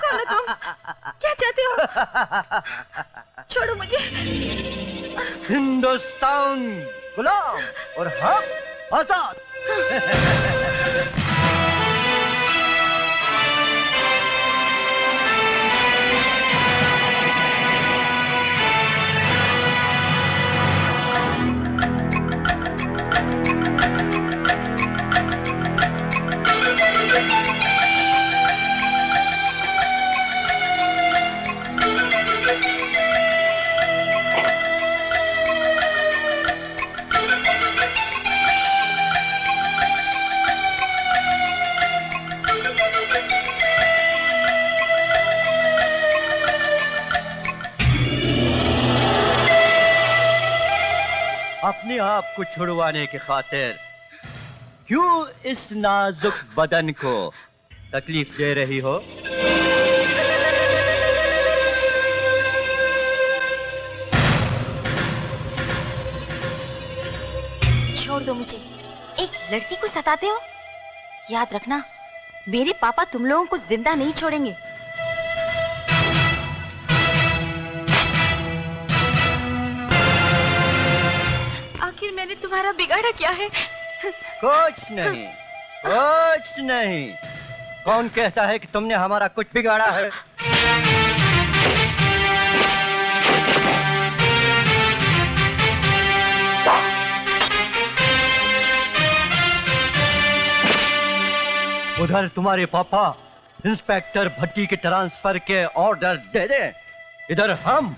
कौन हो तुम? क्या चाहते हो? छोड़ो मुझे। हिंदुस्तान गुलाम और हम आजाद। अपने आप को छुड़वाने की खातिर क्यों इस नाजुक बदन को तकलीफ दे रही हो? छोड़ दो मुझे। एक लड़की को सताते हो? याद रखना, मेरे पापा तुम लोगों को जिंदा नहीं छोड़ेंगे। आखिर मैंने तुम्हारा बिगाड़ा क्या है? कुछ नहीं, कुछ नहीं। कौन कहता है कि तुमने हमारा कुछ बिगाड़ा है? उधर तुम्हारे पापा इंस्पेक्टर भट्टी के ट्रांसफर के ऑर्डर दे दे, इधर हम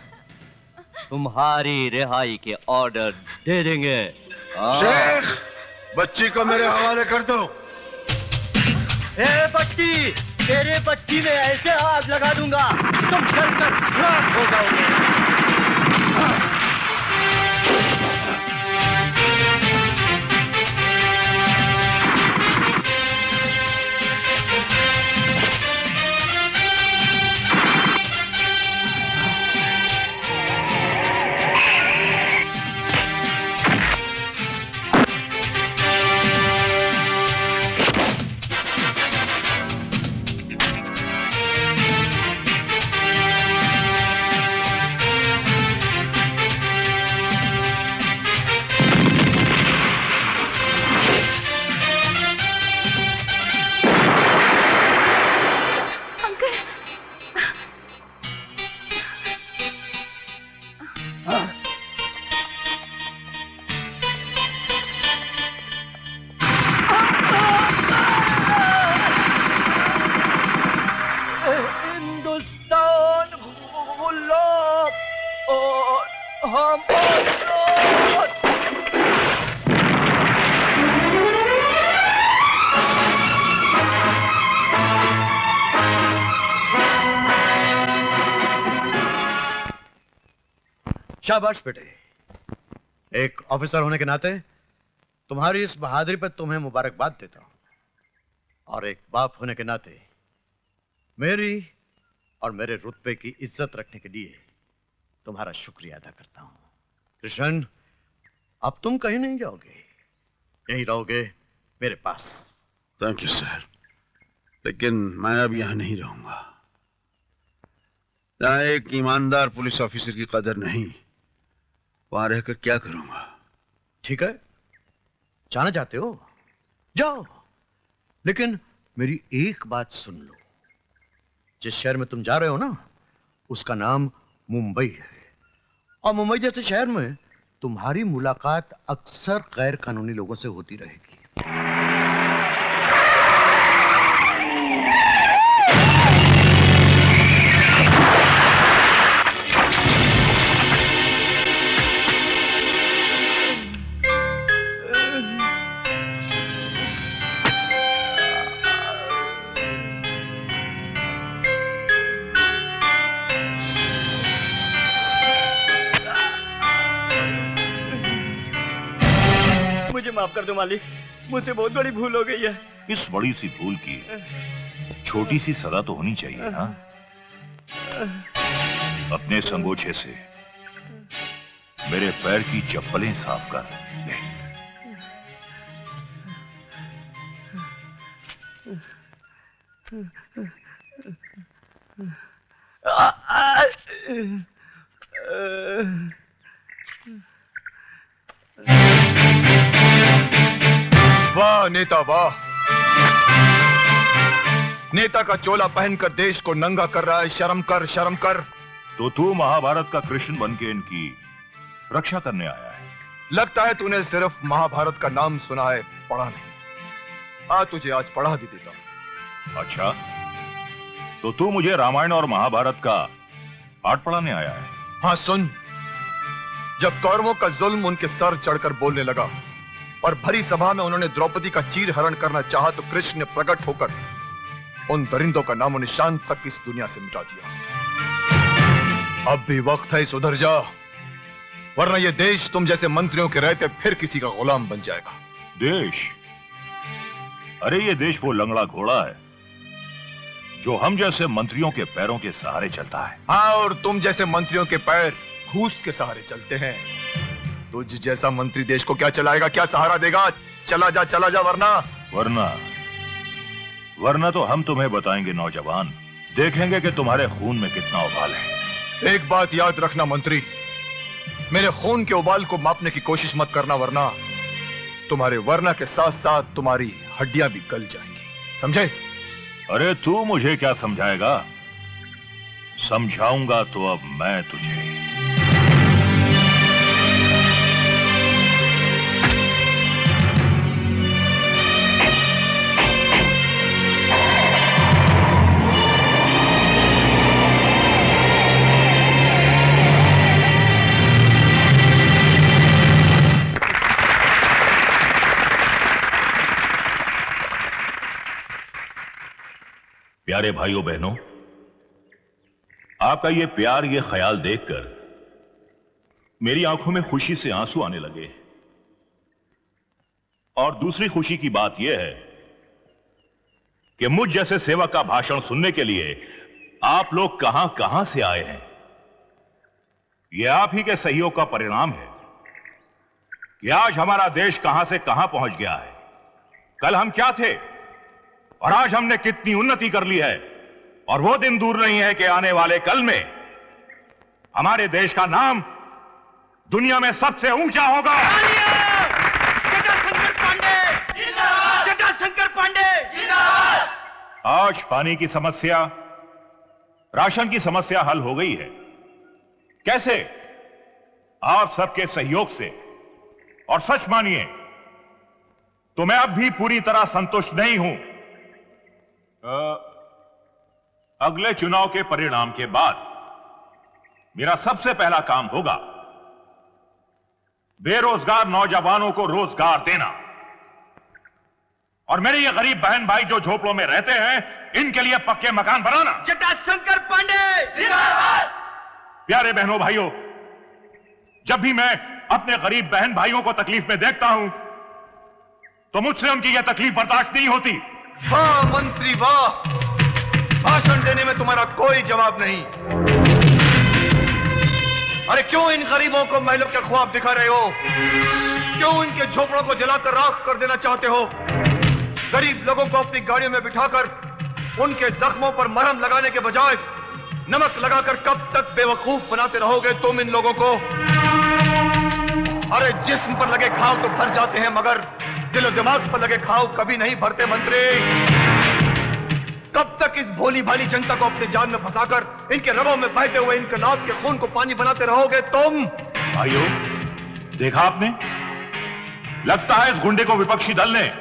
तुम्हारी रिहाई के ऑर्डर दे देंगे। शेख, बच्ची को मेरे हवाले कर दो। ए बच्ची, तेरे बच्ची में ऐसे आग लगा दूंगा तुम जलकर राख हो जाओगे। शाबाश बेटे, एक ऑफिसर होने के नाते तुम्हारी इस बहादुरी पर तुम्हें मुबारकबाद देता हूं, और एक बाप होने के नाते मेरी और मेरे रुतबे की इज्जत रखने के लिए तुम्हारा शुक्रिया अदा करता हूं। कृष्ण, अब तुम कहीं नहीं जाओगे, यहीं रहोगे मेरे पास। थैंक यू सर, लेकिन मैं अब यहां नहीं रहूंगा। यहाँ एक ईमानदार पुलिस ऑफिसर की कदर नहीं, वहां रहकर क्या करूंगा? ठीक है, जाना चाहते हो जाओ, लेकिन मेरी एक बात सुन लो। जिस शहर में तुम जा रहे हो ना, उसका नाम मुंबई है, और मुंबई जैसे शहर में तुम्हारी मुलाकात अक्सर गैर कानूनी लोगों से होती रहेगी। माफ कर दो मालिक, मुझसे बहुत बड़ी भूल हो गई है। इस बड़ी सी भूल की छोटी सी सजा तो होनी चाहिए ना। अपने संगोछे से मेरे पैर की चप्पलें साफ कर ले। वाह नेता वाह। नेता का चोला पहनकर देश को नंगा कर रहा है। शर्म कर, शर्म कर। तो तू महाभारत का कृष्ण बन के इनकी रक्षा करने आया है। लगता है तूने सिर्फ महाभारत का नाम सुना है, पढ़ा नहीं। तुझे आज पढ़ा भी देता हूं। अच्छा, तो तू मुझे रामायण और महाभारत का पाठ पढ़ाने आया है? हाँ सुन, जब कौरवों का जुल्म उनके सर चढ़कर बोलने लगा और भरी सभा में उन्होंने द्रौपदी का चीर हरण करना चाहा, तो कृष्ण ने प्रकट होकर उन दरिंदों का नामो निशान तक इस दुनिया से मिटा दिया। अब भी वक्त है, सुधर जा, वरना यह देश तुम जैसे मंत्रियों के रहते फिर किसी का गुलाम बन जाएगा। देश? अरे ये देश वो लंगड़ा घोड़ा है जो हम जैसे मंत्रियों के पैरों के सहारे चलता है। हाँ, और तुम जैसे मंत्रियों के पैर घूस के सहारे चलते हैं। तुझ जैसा मंत्री देश को क्या चलाएगा, क्या सहारा देगा? चला जा, वरना तो हम तुम्हें बताएंगे नौजवान, देखेंगे कि तुम्हारे खून में कितना उबाल है। एक बात याद रखना मंत्री, मेरे खून के उबाल को मापने की कोशिश मत करना, वरना तुम्हारे वरना के साथ साथ तुम्हारी हड्डियां भी गल जाएंगी, समझे? अरे तू मुझे क्या समझाएगा? समझाऊंगा तो अब मैं तुझे। प्यारे भाइयों बहनों, आपका ये प्यार, ये ख्याल देखकर मेरी आंखों में खुशी से आंसू आने लगे। और दूसरी खुशी की बात यह है कि मुझ जैसे सेवक का भाषण सुनने के लिए आप लोग कहां कहां से आए हैं। यह आप ही के सहयोग का परिणाम है कि आज हमारा देश कहां से कहां पहुंच गया है। कल हम क्या थे और आज हमने कितनी उन्नति कर ली है। और वो दिन दूर नहीं है कि आने वाले कल में हमारे देश का नाम दुनिया में सबसे ऊंचा होगा। जटाशंकर पांडे आज पानी की समस्या, राशन की समस्या हल हो गई है। कैसे? आप सबके सहयोग से। और सच मानिए तो मैं अब भी पूरी तरह संतुष्ट नहीं हूं। अगले चुनाव के परिणाम के बाद मेरा सबसे पहला काम होगा बेरोजगार नौजवानों को रोजगार देना। और मेरे ये गरीब बहन भाई जो झोपड़ों में रहते हैं, इनके लिए पक्के मकान बनाना। जटाशंकर पांडे जिंदाबाद। प्यारे बहनों भाइयों, जब भी मैं अपने गरीब बहन भाइयों को तकलीफ में देखता हूं तो मुझसे उनकी यह तकलीफ बर्दाश्त नहीं होती। वाह मंत्री वाह, भाषण देने में तुम्हारा कोई जवाब नहीं। अरे क्यों इन गरीबों को महलों के ख्वाब दिखा रहे हो? क्यों इनके झोपड़ों को जलाकर राख कर देना चाहते हो? गरीब लोगों को अपनी गाड़ियों में बिठाकर उनके जख्मों पर मरहम लगाने के बजाय नमक लगाकर कब तक बेवकूफ बनाते रहोगे तुम इन लोगों को? अरे जिस्म पर लगे घाव तो भर जाते हैं, मगर दिल और दिमाग पर लगे घाव कभी नहीं भरते मंत्री। कब तक इस भोली भाली जनता को अपने जाल में फंसाकर इनके रगों में बहते हुए इनकलाब के खून को पानी बनाते रहोगे तुम? भाइयों, देखा आपने, लगता है इस गुंडे को विपक्षी दल ने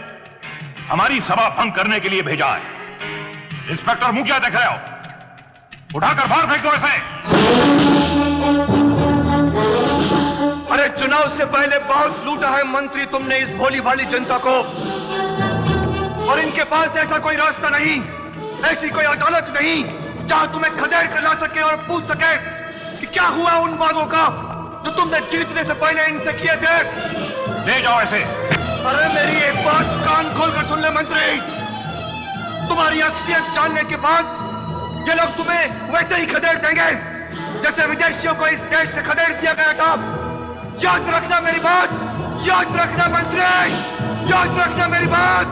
हमारी सभा भंग करने के लिए भेजा है। इंस्पेक्टर मुंह क्या देख रहे हो? उठाकर बाहर फेंक दो इसे। अरे चुनाव से पहले बहुत लूटा है मंत्री तुमने इस भोली भाली जनता को, और इनके पास ऐसा कोई रास्ता नहीं, ऐसी कोई अदालत नहीं जहां तुम्हें खदेड़ कर ला सके और पूछ सके कि क्या हुआ उन वादों का जो तुमने जीतने से पहले इनसे किए थे। ले जाओ ऐसे। अरे मेरी एक बात कान खोलकर सुन ले मंत्री, तुम्हारी असलियत जानने के बाद ये लोग तुम्हें वैसे ही खदेड़ देंगे जैसे विदेशियों को इस देश से खदेड़ दिया गया था। याद रखना मेरी बात, याद रखना मंत्री, याद रखना मेरी बात।